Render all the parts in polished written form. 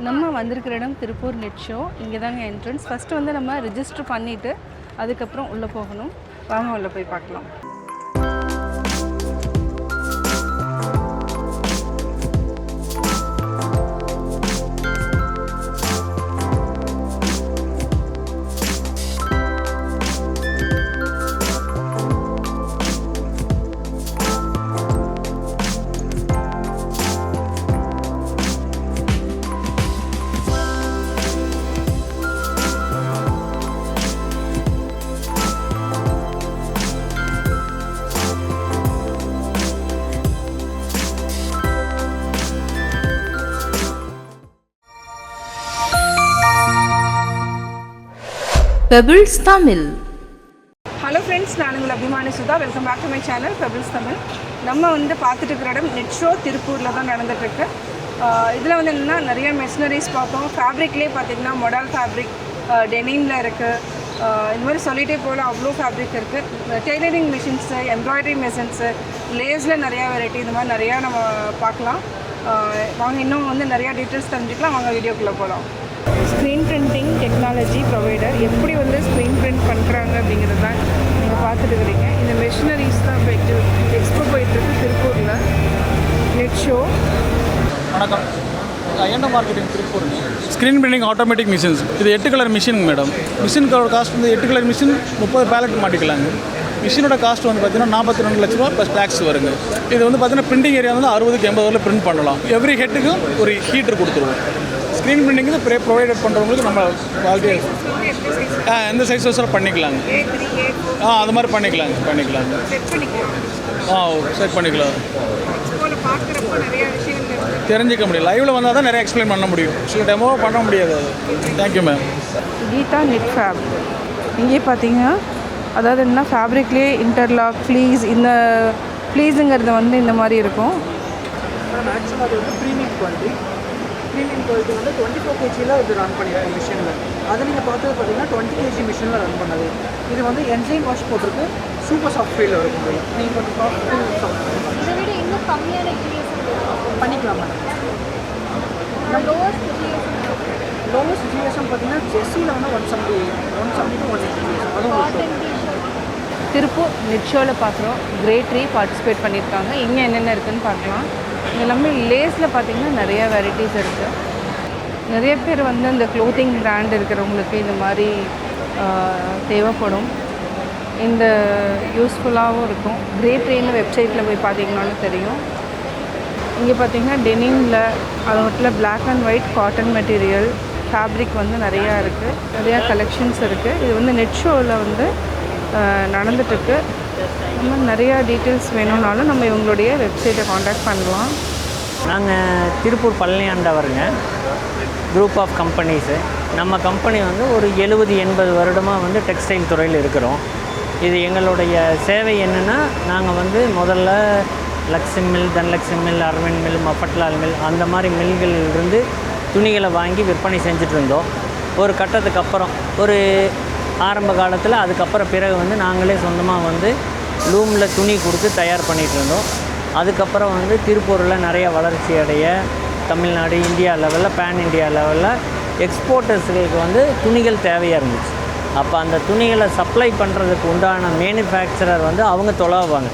நம்ம வந்திருக்கிற இடம் திருப்பூர் நெட் ஷோ. இங்கே தாங்க என்ட்ரன்ஸ். ஃபஸ்ட்டு வந்து நம்ம ரிஜிஸ்டர் பண்ணிவிட்டு அதுக்கப்புறம் உள்ளே போகணும். வாங்க உள்ளே போய் பார்க்கலாம். பெபிள்ஸ் தமிழ். ஹலோ ஃப்ரெண்ட்ஸ், நான் உங்கள் அபிமானி Sudha. Welcome back to my channel Pebbles Tamil. நம்ம வந்து பார்த்துட்டு இருக்கிற இடம் நெட் ஷோ திருப்பூரில் தான் நடந்துகிட்ருக்கு. இதில் வந்து என்னென்னா நிறைய மெஷினரிஸ் பார்த்தோம். ஃபேப்ரிக்லேயே பார்த்திங்கன்னா மொடல் ஃபேப்ரிக், டெனிமில் இருக்குது. இந்த மாதிரி சொல்லிகிட்டே போல் அவ்வளோ ஃபேப்ரிக் இருக்குது. டெய்லரிங் மிஷின்ஸு, எம்ப்ராய்டரி மிஷின்ஸு, லேஸில் நிறையா வெரைட்டி, இந்த மாதிரி நிறையா நம்ம பார்க்கலாம். வாங்க இன்னும் வந்து நிறையா டீட்டெயில்ஸ் தெரிஞ்சுக்கலாம். வாங்க வீடியோக்குள்ளே போகலாம். ஸ்க்ரீன் பிரிண்டிங் டெக்னாலஜி ப்ரொவைடர் எப்படி வந்து ஸ்க்ரீன் பிரிண்ட் பண்ணுறாங்க அப்படிங்கிறது தான் நீங்கள் பார்த்துட்டு இருக்கிறீங்க. இந்த மெஷினரிஸ் தான் இப்போ எக்ஸ்போ போயிட்டுருக்கு திருப்பூரில் நெட் ஷோ. வணக்கம், INM marketing Tiruppur. Screen printing automatic machines. இது 8 கலர் மிஷின் மேடம். மிஷினுக்கு காஸ்ட் வந்து 8 கலர் மிஷின் 30 பேலட் மாட்டிக்கலாங்க. மிஷினோட காஸ்ட் வந்து பார்த்தீங்கன்னா 42 லட்ச ரூபா ப்ளஸ் டேக்ஸ் வருங்க. இது வந்து பார்த்தீங்கன்னா பிரிண்டிங் ஏரியா வந்து 60க்கு 80 வரல பிரிண்ட் பண்ணலாம். எவ்ரி ஹெட்டுக்கும் ஒரு ஹீட்டர் கொடுத்துருவோம். ஸ்க்ரீன் பிரிண்டிங் வந்து ப்ரொவைடட் பண்ணுறவங்களுக்கு நம்ம குவாலிட்டியாக எந்த சைஸ் வச்சு பண்ணிக்கலாங்க. அது மாதிரி பண்ணிக்கலாங்க. செட் பண்ணிக்கலாம். தெரிஞ்சிக்க முடியும். லைவில் வந்தால் தான் நிறைய எக்ஸ்பிளைன் பண்ண முடியும். சில டெமோவாக பண்ண முடியாது. அது தேங்க்யூ மேம். கீதா நெட் ஃபேப். இங்கே பார்த்தீங்கன்னா அதாவது என்ன ஃபேப்ரிக்லேயே இன்டர்லாக், ஃப்ளீஸ், இந்த ஃப்ளீஸுங்கிறது வந்து இந்த மாதிரி இருக்கும். மேக்ஸிமம் அது வந்து ப்ரீமியம் குவாலிட்டி வந்து 24 kg இது ரன் பண்ணியிருக்கோம் மிஷினில். அதை நீங்கள் பார்த்தது பார்த்தீங்கன்னா 20 kg மிஷினில் ரன் பண்ணது. இது வந்து என்சைம் வாஷ் போட்டிருக்கு. சூப்பர் சாஃப்ட் ஃபீல் இருக்கும். நீங்கள் கொஞ்சம் இதை விட இன்னும் கம்மியான பண்ணிக்கலாம் மேடம். லோவஸ்ட் ஜிஎஸ்எம் பார்த்தீங்கன்னா ஜெஸ்ஸியில் வந்து 170 to 180 அதுவும் திருப்பூர் நெட் ஷோவில் பார்க்குறோம். கிரேட் ட்ரீ பார்ட்டிசிபேட் பண்ணியிருக்காங்க. இங்கே என்னென்ன இருக்குதுன்னு பார்க்கலாம். இது எல்லாமே லேஸில் பார்த்திங்கன்னா நிறைய வெரைட்டிஸ் இருக்குது. நிறைய பேர் வந்து இந்த க்ளோத்திங் பிராண்ட் இருக்கிறவங்களுக்கு இந்த மாதிரி தேவைப்படும். இந்த யூஸ்ஃபுல்லாகவும் இருக்கும். கிரேட் ட்ரீன்னு வெப்சைட்டில் போய் பார்த்திங்கனாலும் தெரியும். இங்கே பார்த்திங்கன்னா டெனிமில், அது மட்டும் black and white cotton material fabric வந்து நிறையா இருக்குது. நிறையா கலெக்ஷன்ஸ் இருக்குது. இது வந்து நெட் ஷோவில் வந்து நடந்துட்டுருக்கு. நம்ம நிறையா டீட்டெயில்ஸ் வேணும்னாலும் நம்ம இவங்களுடைய வெப்சைட்டை காண்டாக்ட் பண்ணலாம். நாங்கள் திருப்பூர் பழனியாண்டவருங்க. Group of companies. நம்ம கம்பெனி வந்து ஒரு 70-80 வருடமாக வந்து டெக்ஸ்டைல் துறையில் இருக்கிறோம். இது எங்களுடைய சேவை என்னென்னா, நாங்கள் வந்து முதல்ல Lakshmi mill, Dhanalakshmi mill, Arvind mill, Mafatlal mill, அந்த மாதிரி மில்களிலிருந்து துணிகளை வாங்கி விற்பனை செஞ்சுட்டு இருந்தோம். ஒரு கட்டத்துக்கு அப்புறம் ஒரு ஆரம்ப காலத்தில் அதுக்கப்புறம் பிறகு வந்து நாங்களே சொந்தமாக வந்து லூமில் துணி கொடுத்து தயார் பண்ணிகிட்டு இருந்தோம். அதுக்கப்புறம் வந்து திருப்பூரில் நிறைய வளர்ச்சி அடைய தமிழ்நாடு, இந்தியா லெவலில், பேன் இந்தியா லெவலில் எக்ஸ்போர்ட்டர்ஸுகளுக்கு வந்து துணிகள் தேவையாக இருந்துச்சு. அப்போ அந்த துணிகளை சப்ளை பண்ணுறதுக்கு உண்டான மேனுஃபேக்சரர் வந்து அவங்க தொலைவாங்க.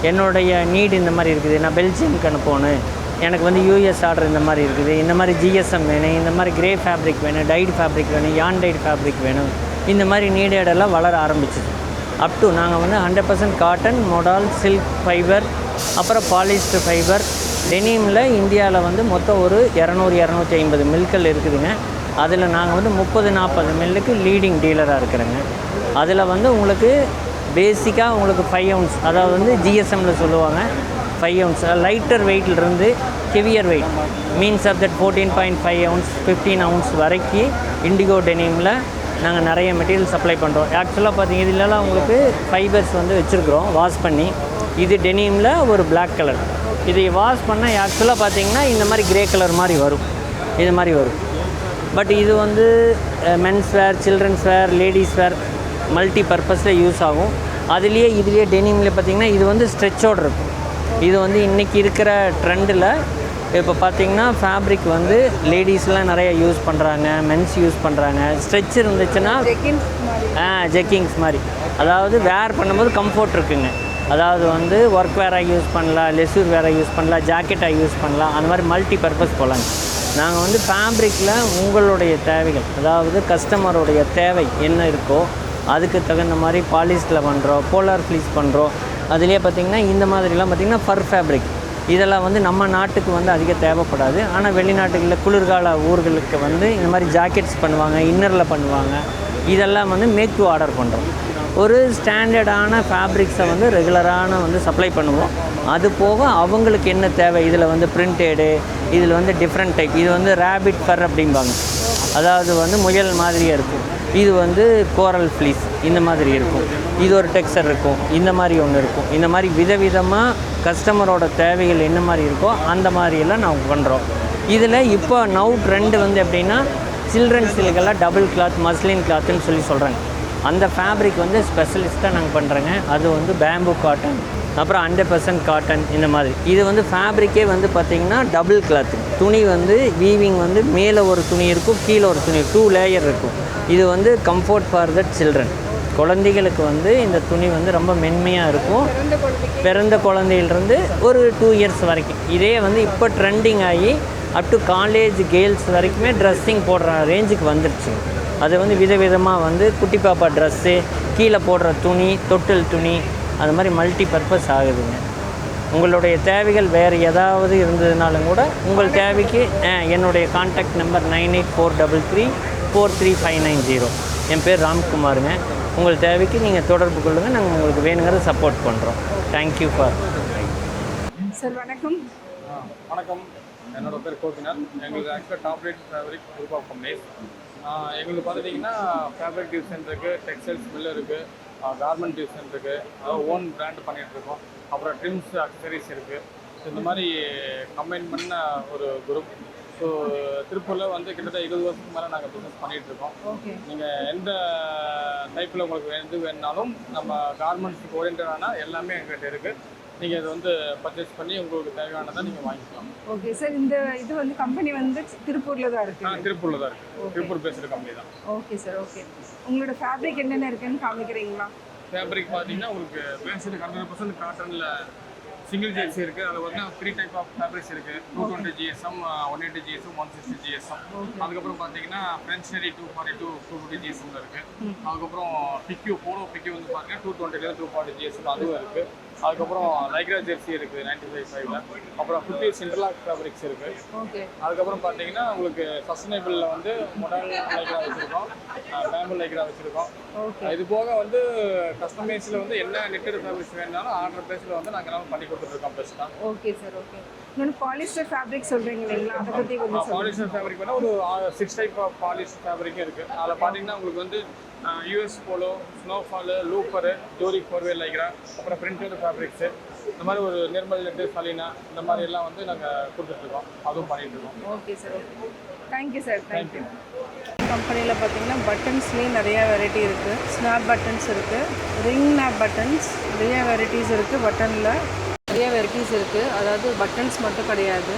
என்னுடைய நீட் இந்த மாதிரி இருக்குது, நான் பெல்ஜியமுக்கு அனுப்பணும், எனக்கு வந்து யூஎஸ் ஆர்டர் இந்த மாதிரி இருக்குது, இந்த மாதிரி ஜிஎஸ்எம் வேணும், இந்த மாதிரி கிரே ஃபேப்ரிக் வேணும், டைட் ஃபேப்ரிக் வேணும், யான் டைட் ஃபேப்ரிக் வேணும், இந்த மாதிரி நீடெல்லாம் வளர ஆரம்பிச்சிது. அப் டு நாங்கள் வந்து 100% காட்டன், மொடால், சில்க் ஃபைபர், அப்புறம் பாலிஸ்டர் ஃபைபர், டெனிமில் இந்தியாவில் வந்து மொத்தம் ஒரு 200-250 மில்கள் இருக்குதுங்க. அதில் நாங்கள் வந்து 30-40 மில்லுக்கு லீடிங் டீலராக இருக்கிறோங்க. அதில் வந்து உங்களுக்கு பேசிக்காக உங்களுக்கு 5 ounce, அதாவது வந்து ஜிஎஸ்எம்மில் சொல்லுவாங்க 5 ounce, லைட்டர் வெயிட்லேருந்து heavier weight means of that 14.5 ounce 15 ounce வரைக்கும் இண்டிகோ டெனிமில் நாங்கள் நிறைய மெட்டீரியல் சப்ளை பண்ணுறோம். ஆக்சுவலாக பார்த்தீங்க இதுலலாம் உங்களுக்கு ஃபைபர்ஸ் வந்து வச்சுருக்குறோம் வாஷ் பண்ணி. இது டெனிமில் ஒரு பிளாக் கலர். இதை வாஷ் பண்ணால் ஆக்சுவலாக பார்த்தீங்கன்னா இந்த மாதிரி கிரே கலர் மாதிரி வரும், இது மாதிரி வரும். பட் இது வந்து மென்ஸ் வேர், சில்ட்ரன்ஸ் வேர், லேடிஸ் வேர், மல்டி பர்பஸில் யூஸ் ஆகும். இதுலேயே டெனிமில் பார்த்திங்கன்னா இது வந்து ஸ்ட்ரெச்சோடு இருக்கும். இது வந்து இன்றைக்கி இருக்கிற ட்ரெண்டில் இப்போ பார்த்தீங்கன்னா ஃபேப்ரிக் வந்து லேடிஸ்லாம் நிறைய யூஸ் பண்ணுறாங்க, மென்ஸ் யூஸ் பண்ணுறாங்க. ஸ்ட்ரெச் இருந்துச்சுன்னா ஜெக்கின்ஸ் மாதிரி ஜெக்கிங்ஸ் மாதிரி, அதாவது வேர் பண்ணும்போது கம்ஃபர்ட் இருக்குங்க. அதாவது வந்து ஒர்க் வேராக யூஸ் பண்ணலாம், லெசூர் வேராக யூஸ் பண்ணலாம், ஜாக்கெட்டாக யூஸ் பண்ணலாம், அந்த மாதிரி மல்டி பர்பஸ் போகலாங்க. நாங்கள் வந்து ஃபேப்ரிக்கில் உங்களுடைய தேவைகள், அதாவது கஸ்டமருடைய தேவை என்ன இருக்கோ அதுக்கு தகுந்த மாதிரி பாலிஸ்டில் பண்ணுறோம், போலார் ஃப்ளீஸ் பண்ணுறோம். அதுலேயே பார்த்திங்கன்னா இந்த மாதிரிலாம் பார்த்திங்கன்னா ஃபர் ஃபேப்ரிக், இதெல்லாம் வந்து நம்ம நாட்டுக்கு வந்து அதிக தேவைப்படாது. ஆனால் வெளிநாட்டுகளில் குளிர்கால ஊர்களுக்கு வந்து இந்த மாதிரி ஜாக்கெட்ஸ் பண்ணுவாங்க, இன்னரில் பண்ணுவாங்க. இதெல்லாம் வந்து மேக் டு ஆர்டர் பண்ணுறோம். ஒரு ஸ்டாண்டர்டான ஃபேப்ரிக்ஸை வந்து ரெகுலரான வந்து சப்ளை பண்ணுவோம். அது போக அவங்களுக்கு என்ன தேவை, இதில் வந்து பிரிண்டடு, இதில் வந்து டிஃப்ரெண்ட் டைப், இது வந்து ரேபிட் ஃபர் அப்படிம்பாங்க, அதாவது வந்து முயல் மாதிரியே இருக்கும். இது வந்து கோரல் ஃப்ளீஸ் இந்த மாதிரி இருக்கும். இது ஒரு டெக்ஸ்சர் இருக்கும், இந்த மாதிரி ஒன்று இருக்கும். இந்த மாதிரி விதவிதமாக கஸ்டமரோட தேவைகள் என்ன மாதிரி இருக்கோ அந்த மாதிரியெல்லாம் நாங்கள் பண்ணுறோம். இதில் இப்போ நவ் ட்ரெண்டு வந்து எப்படின்னா சில்ட்ரன்ஸ் சில்கெல்லாம் டபுள் கிளாத், மஸ்லின் கிளாத்துன்னு சொல்கிறாங்க. அந்த ஃபேப்ரிக் வந்து ஸ்பெஷலிஸ்ட்டாக நாங்கள் பண்ணுறோங்க. அது வந்து பேம்பு காட்டன், அப்புறம் 100% காட்டன், இந்த மாதிரி. இது வந்து ஃபேப்ரிக்கே வந்து பார்த்திங்கன்னா டபுள் கிளாத்து. துணி வந்து வீவிங் வந்து மேலே ஒரு துணி இருக்கும், கீழே ஒரு துணி, 2 லேயர் இருக்கும். இது வந்து கம்ஃபர்ட் ஃபார் த சில்ட்ரன். குழந்தைகளுக்கு வந்து இந்த துணி வந்து ரொம்ப மென்மையாக இருக்கும். பிறந்த குழந்தையிலிருந்து ஒரு 2 இயர்ஸ் வரைக்கும். இதே வந்து இப்போ ட்ரெண்டிங் ஆகி அப் டு காலேஜ் கேர்ள்ஸ் வரைக்குமே ட்ரெஸ்ஸிங் போடுற ரேஞ்சுக்கு வந்துடுச்சு. அது வந்து விதவிதமாக வந்து குட்டி பாப்பா ட்ரெஸ்ஸு, கீழே போடுற துணி, தொட்டில் துணி, அது மாதிரி மல்டி பர்பஸ் ஆகுதுங்க. உங்களுடைய தேவைகள் வேறு ஏதாவது இருந்ததுனாலும் கூட உங்கள் தேவைக்கு என்னுடைய கான்டாக்ட் நம்பர் 9843343590. என் பேர் ராம்குமாருங்க. உங்கள் தேவைக்கு நீங்கள் தொடர்பு கொள்ளுங்கள், நாங்கள் உங்களுக்கு வேணுங்கிறத சப்போர்ட் பண்ணுறோம். Thank you for. சார் வணக்கம். வணக்கம், என்னோட பேர் கோபிநாத். எங்களுக்கு ஆக்சுவலாக top rate fabric group of companies. எங்களுக்கு பார்த்துட்டிங்கன்னா ஃபேப்ரிக் டிவிஷன் இருக்குது, டெக்ஸ்டைல்ஸ் மில் இருக்குது, கார்மெண்ட் டிவிஷன் இருக்குது, அதாவது ஓன் பிராண்ட் பண்ணிகிட்ருக்கோம். அப்புறம் ட்ரிம்ஸ், அக்சசரிஸ் இருக்குது. ஸோ இந்த மாதிரி கம்பைன் பண்ண ஒரு குரூப். ஸோ திருப்பூரில் வந்து கிட்டத்தட்ட 20 வருஷத்துக்கு மேலே நாங்கள் பிஸ்னஸ் பண்ணிகிட்ருக்கோம். நீங்கள் எந்த டைப்பில் உங்களுக்கு எது வேணுனாலும் நம்ம கார்மெண்ட்ஸுக்கு ஓரியன்டான எல்லாமே எங்கள்கிட்ட இருக்குது. நீங்கள் இதை வந்து பர்ச்சேஸ் பண்ணி உங்களுக்கு தேவையானதை நீங்கள் வாங்கிக்கலாம். ஓகே சார், இந்த இது வந்து கம்பெனி வந்து திருப்பூரில் தான் இருக்குது. திருப்பூரில் தான் இருக்குது. திருப்பூர் பேசுகிற கம்பெனி தான். Okay sir, okay. உங்களோட ஃபேப்ரிக் என்னென்ன இருக்குன்னு காமிக்கிறீங்களா? ஃபேப்ரிக் பார்த்தீங்கன்னா உங்களுக்கு பேசிக் 100% காட்டனில் சிங்கிள் ஜெர்சி இருக்குது. அதில் வந்து 3 டைப் ஆஃப் ஃபேப்ரிக்ஸ் இருக்குது. 220 GSM, 180 GSM, 160 GSM. அதுக்கப்புறம் பார்த்தீங்கன்னா ஃப்ரென்ச்னரி 242, 250 GSM இருக்குது. அதுக்கப்புறம் பிக்யூ, போலோ பிக்யூ வந்து பார்த்தீங்கன்னா 220 240 GSM அதுவும் இருக்குது. அதுக்கப்புறம் லைக்ரா ஜெர்சி இருக்குது 95.5ல. அப்புறம் 50 இன்டர்லாக் ஃபேப்ரிக்ஸ் இருக்குது. அதுக்கப்புறம் பார்த்தீங்கன்னா உங்களுக்கு சஸ்டைனபிளில் வந்து மொடல் லைக்ரா வச்சுருக்கோம், பேம்பு லைக்ரா வச்சுருக்கோம். இது போக வந்து கஸ்டமைஸில் வந்து என்ன நெட்டட் ஃபேப்ரிக்ஸ் வேணுனாலும் ஆர்டர் பேஸில் வந்து நாங்கள் பண்ணி கொடுத்துட்ருக்கோம். பெஸ்ட்டாக. Okay sir, okay. இன்னொன்று பாலிஸ்டர் ஃபேப்ரிக் சொல்கிறீங்க இல்லைங்களா, அதை பற்றி கொஞ்சம் பாலிஸ்டர் ஃபேப்ரிக் வேணால் ஒரு 6 டைப் ஆஃப் பாலிஸ்டர் ஃபேப்ரிக்கும் இருக்குது. அதில் பார்த்தீங்கன்னா உங்களுக்கு வந்து US polo, snowfall, லூப்பரு, Jori four way Lycra, அப்புறம் பிரிண்டட் ஃபேப்ரிக்ஸு, இந்த மாதிரி ஒரு நிர்மல் நெட்டு, சலீனா, இந்த மாதிரி எல்லாம் வந்து நாங்கள் கொடுத்துட்ருக்கோம். அதுவும் பண்ணிகிட்ருக்கோம். Okay sir, okay. Thank you sir, thank you. கம்பெனியில் பார்த்தீங்கன்னா பட்டன்ஸ்லேயே நிறையா வெரைட்டி இருக்குது. ஸ்னாப் பட்டன்ஸ் இருக்குது, ரிங் நாப் பட்டன்ஸ், நிறைய வெரைட்டிஸ் இருக்குது. பட்டனில் நிறைய வெரைட்டிஸ் இருக்குது. அதாவது பட்டன்ஸ் மட்டும் கிடையாது,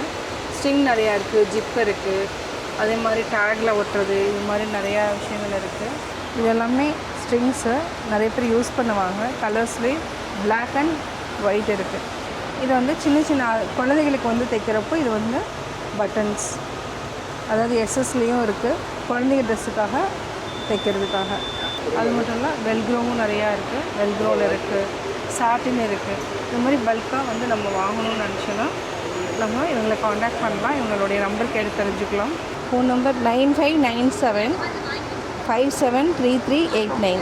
ஸ்ட்ரிங் நிறையா இருக்குது, ஜிப் இருக்குது, அதே மாதிரி டேக்கில் ஒட்டுறது, இது மாதிரி நிறையா விஷயங்கள் இருக்குது. இது எல்லாமே ஸ்ட்ரிங்ஸு நிறைய பேர் யூஸ் பண்ணுவாங்க. கலர்ஸ்லேயே பிளாக் அண்ட் ஒயிட் இருக்குது. இது வந்து சின்ன சின்ன குழந்தைகளுக்கு வந்து தைக்கிறப்போ இது வந்து பட்டன்ஸ், அதாவது எஸ்எஸ்லேயும் இருக்குது, குழந்தைங்க ட்ரெஸ்ஸுக்காக தைக்கிறதுக்காக. அது மட்டும் இல்லை, வெல்க்ரோவும் நிறையா இருக்குது. வெல்க்ரோவில் இருக்குது, சாட்டின் இருக்குது. இது மாதிரி பல்காக வந்து நம்ம வாங்கணும்னு நினச்சோன்னா நம்ம இவங்களை காண்டாக்ட் பண்ணலாம். இவங்களுடைய நம்பர் கேட்டு தெரிஞ்சுக்கலாம். Phone number 9597573389.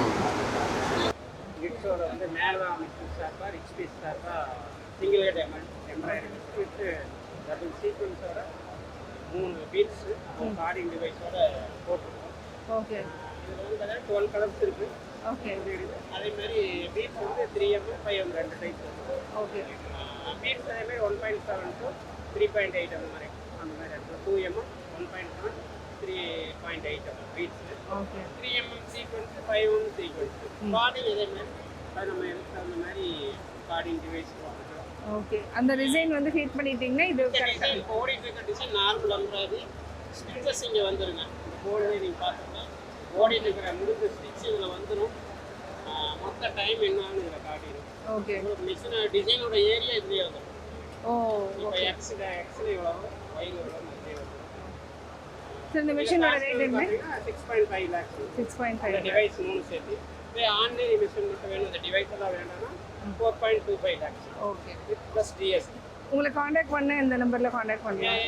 கிட்ஸோட வந்து மேலதான் சார்பாக ரிச் பீஸ் சார்பாக single head embroidery with double சீக்வன்ஸோட 3 பீட்ஸு கார்டிங் டிவைஸோட போட்டுருக்கோம். ஓகே. இதில் வந்து பார்த்தீங்கன்னா 12 கலர்ஸ் இருக்குது. ஓகே. அதே மாதிரி பீட்ஸ் வந்து 3M 5M 2 type. Okay. Beads அதே மாதிரி 1.7 to 3.8 அந்த மாதிரி இடத்துல 2M 1.7 3.8 beads. Okay. 3M sequence 5M sequence. Guarding இதே மாதிரி அது நம்ம எடுத்து அந்த மாதிரி கார்டிங் டிவைஸ் ஓகே அந்த டிசைன் வந்து ஹீட் பண்ணிட்டீங்கன்னா இது கரெக்டாக டிசைன் ஓடிட்டு இருக்க டிசைன் நார்மல் எம்ப்ராய்டரி ஸ்டிச்சஸ் இங்கே வந்துருங்க போர்டு நீங்கள் பார்த்துக்கலாம் ஓடிட்டு இருக்கிற முடிஞ்ச ஸ்டிச் இதில் வந்துடும் மொத்த டைம் என்னன்னு இதில் காட்டிடும் ஓகே மிஷின் டிசைனோட ஏரியா இதுலேயே வந்துடும் ஓ இப்போ எக்ஸில் எவ்வளோ ஒயில் எவ்வளோ சார் இந்த மிஷினோட ரேட் என்ன 6.5 lakhs 6.5 டிவைஸ் 3 சேர்த்து இப்போ ஆன்லைன் மிஷின் மட்டும் வேணும் இந்த டிவைஸ் எல்லாம் வேணும்னா 4.25 lakhs okay with plus DST உங்களை காண்டாக்ட் பண்ண இந்த நம்பரில் காண்டாக்ட் பண்ணலாம்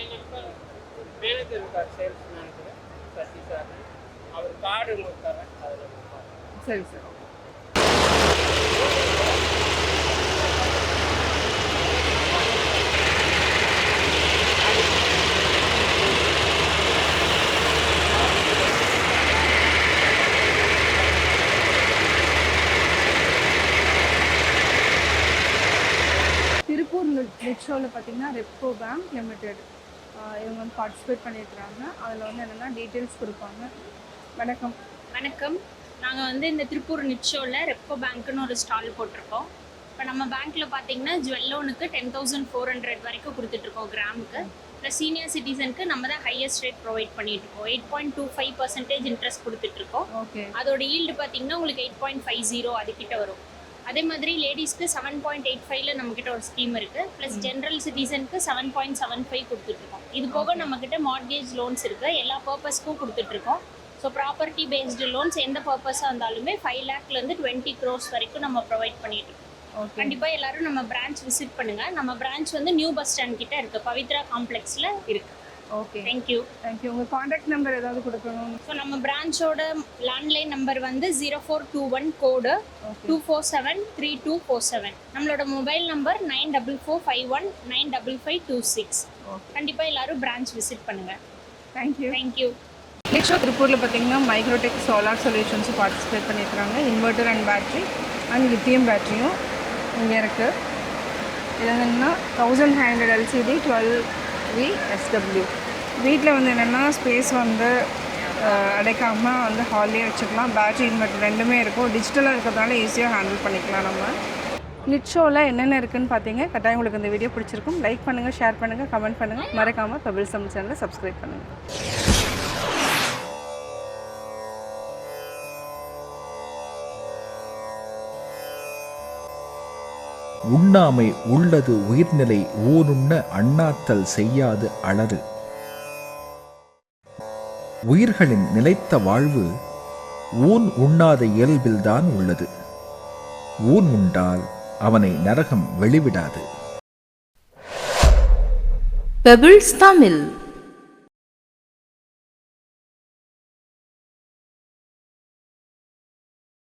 மேனேஜர் இருக்கார் சேல்ஸ் மேனேஜர் சசி சார் அவர் கார்டு உங்களுக்கு தரேன் அதில் சரி சார் திருப்பூர் நெட் ஷோவில் பார்த்தீங்கன்னா ரெப்கோ பேங்க் லிமிடெட் இவங்க வந்து பார்ட்டிசிபேட் பண்ணியிருக்கிறாங்க. அதில் வந்து என்னென்னா டீட்டெயில்ஸ் கொடுப்பாங்க. வணக்கம். வணக்கம். நாங்கள் வந்து இந்த திருப்பூர் நிட் ஷோவில் ரெப்கோ பேங்க்குன்னு ஒரு ஸ்டால் போட்டிருக்கோம். இப்போ நம்ம பேங்க்கில் பார்த்தீங்கன்னா ஜுவல் லோனுக்கு 10,400 வரைக்கும் கொடுத்துட்ருக்கோம் கிராமுக்கு. ப்ளஸ் சீனியர் சிட்டிசனுக்கு நம்ம தான் ஹையஸ்ட் ரேட் ப்ரொவைட் பண்ணிகிட்ருக்கோம். 8.25% இன்ட்ரெஸ்ட் கொடுத்துட்ருக்கோம். ஓகே. அதோட ஈல்டு பார்த்தீங்கன்னா உங்களுக்கு 8.50 அதுக்கிட்ட வரும். அதே மாதிரி லேடிஸ்க்கு 7.85 நம்மக்கிட்ட ஒரு ஸ்கீம் இருக்குது. ப்ளஸ் ஜென்ரல் சிட்டிசனுக்கு 7.75 கொடுத்துட்ருக்கோம். இது போக நம்மக்கிட்ட மார்ட்கேஜ் லோன்ஸ் இருக்குது. எல்லா பர்பஸ்க்கும் கொடுத்துட்ருக்கோம். ஸோ ப்ராப்பர்ட்டி பேஸ்டு லோன்ஸ் எந்த பர்பஸாக இருந்தாலுமே 5 lakhலேருந்து 20 crores வரைக்கும் நம்ம ப்ரொவைட் பண்ணிட்டு இருக்கோம். கண்டிப்பாக எல்லாரும் நம்ம பிரான்ச் விசிட் பண்ணுங்கள். நம்ம பிரான்ச் வந்து நியூ பஸ் ஸ்டாண்ட் கிட்ட இருக்குது, பவித்ரா காம்ப்ளெக்ஸில் இருக்குது. Okay, thank you. உங்கள் காண்டாக்ட் நம்பர் ஏதாவது கொடுக்கணும்? ஸோ நம்ம பிரான்ச்சோட லேண்ட்லைன் நம்பர் வந்து 0421 கோடு 2473247. நம்மளோட மொபைல் நம்பர் 9445195526. கண்டிப்பாக எல்லாரும் பிரான்ச் விசிட் பண்ணுங்கள். தேங்க்யூ. நெக்ஸ்ட் ஷோ திருப்பூரில் பார்த்தீங்கன்னா மைக்ரோடெக் சோலார் சொல்யூஷன்ஸ் பார்ட்டிசிபேட் பண்ணியிருக்காங்க. Inverter and battery and lithium பேட்டரியும் இங்கே இருக்குது. இது என்னென்னா 1500 LCD 12V SW. வீட்டில் வந்து என்னென்னா ஸ்பேஸ் வந்து அடைக்காமல் வந்து ஹால்லேயே வச்சுக்கலாம். பேட்ரி இன்வெர்டர் ரெண்டுமே இருக்கும். டிஜிட்டலாக இருக்கிறதுனால ஈஸியாக ஹேண்டில் பண்ணிக்கலாம். நம்ம நிட் ஷோவில் என்னென்ன இருக்குதுன்னு பார்த்தீங்க. கட்டாயம் உங்களுக்கு இந்த வீடியோ பிடிச்சிருக்கும். லைக் பண்ணுங்கள், ஷேர் பண்ணுங்கள், கமெண்ட் பண்ணுங்கள். மறக்காமல் பெபிள்ஸ் தமிழ் சேனலை சப்ஸ்கிரைப் பண்ணுங்கள். உண்ணாமை உள்ளது உயிர்நிலை ஊனுண்ண அண்ணாத்தல் செய்யாது அலறு. உயிர்களின் நிலைத்த வாழ்வு ஊன் உண்ணாத இயல்பில்தான் உள்ளது. ஊன் உண்டால் அவனை நரகம் வெளிவிடாது. பெபிள்ஸ் தமிழ்.